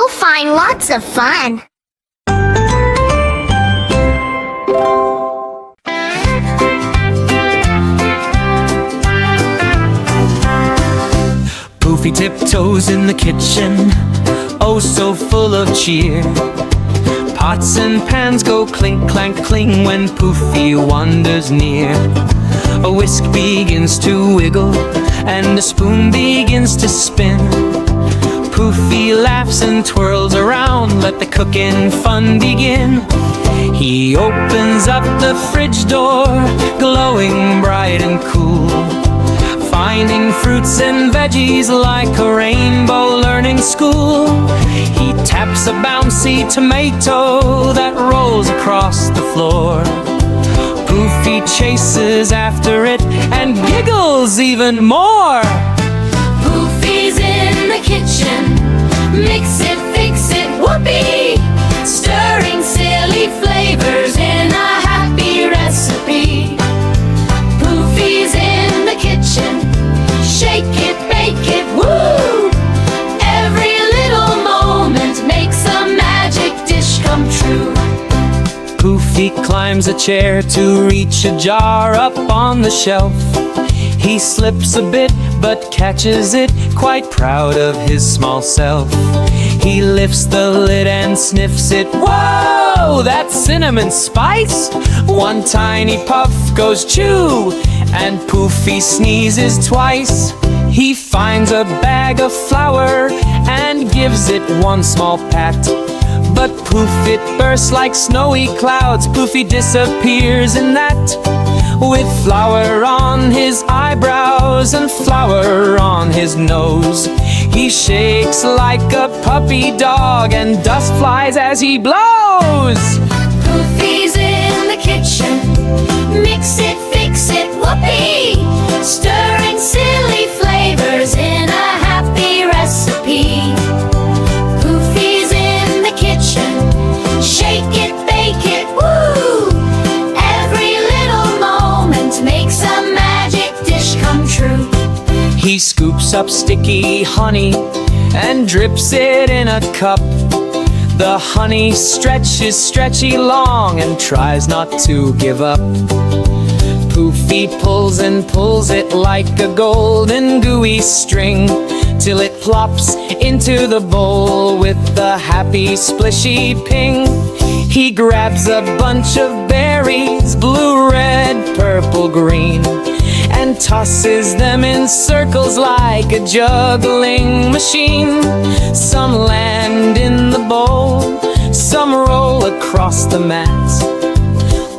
you'll find lots of fun. Poofi tiptoes in the kitchen, oh so full of cheer. Pots and pans go clink, clank, cling when Poofi wanders near. A whisk begins to wiggle and the spoon begins to spin. Poofi laughs and twirls around, let the cooking fun begin. He opens up the fridge door, glowing bright and cool, finding fruits and veggies like a rainbow learning school. He taps a bouncy tomato that rolls across the floor. Poofi chases after it and giggles even more. Poofi's in the kitchen, mix it, fix it, whoopee, stirring silly flavors in a happy recipe. Poofi's in the kitchen, shake it, bake it, woo! Every little moment makes a magic dish come true. Poofi climbs a chair to reach a jar up on the shelf. He slips a bit but catches it, quite proud of his small self. He lifts the lid and sniffs it. Whoa, that's cinnamon spice! One tiny puff goes chew, and Poofi sneezes twice. He finds a bag of flour and gives it one small pat. But poof, it bursts like snowy clouds. Poofi disappears in that, with flour on his eyebrows and flour on his nose. He shakes like a puppy dog and dust flies as he blows. Poofi's in the kitchen, mix it, fix it, whoopee, stirring silly flavors in a happy recipe. Poofi's in the kitchen, shake it, bake it, woo! Every little moment makes a magic dish come true. He scoops up sticky honey and drips it in a cup. The honey stretches stretchy long and tries not to give up. Poofi pulls and pulls it like a golden gooey string, till it plops into the bowl with the happy splishy ping. He grabs a bunch of berries, blue, red, purple, green, and tosses them in circles like a juggling machine. Some land in the bowl, some roll across the mat.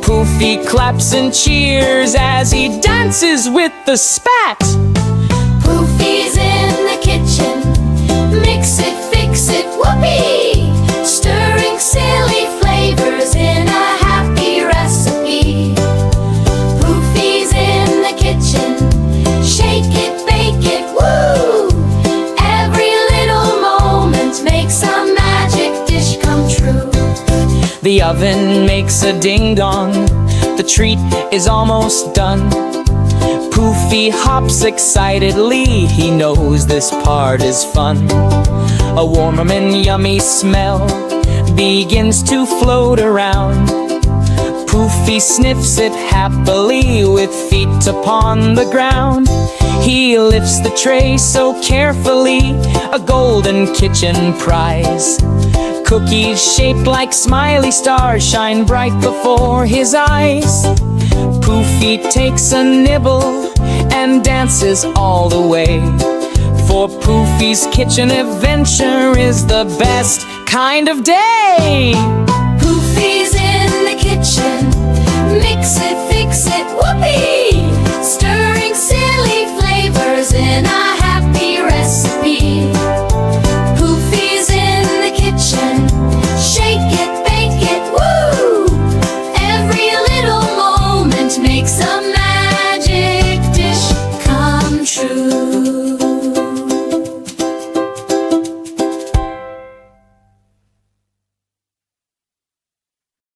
Poofi claps and cheers as he dances with the spat. Poofi's in the kitchen, mix it, fix it, whoopee, stirring silly flavors in a happy recipe. Poofi's in the kitchen, shake it, bake it, woo! Every little moment makes a magic dish come true. The oven makes a ding-dong, the treat is almost done. Poofi hops excitedly, he knows this part is fun. A warm and yummy smell begins to float around. Poofi sniffs it happily with feet upon the ground. He lifts the tray so carefully, a golden kitchen prize. Cookies shaped like smiley stars shine bright before his eyes. Poofi takes a nibble and dances all the way, for Poofi's kitchen adventure is the best kind of day.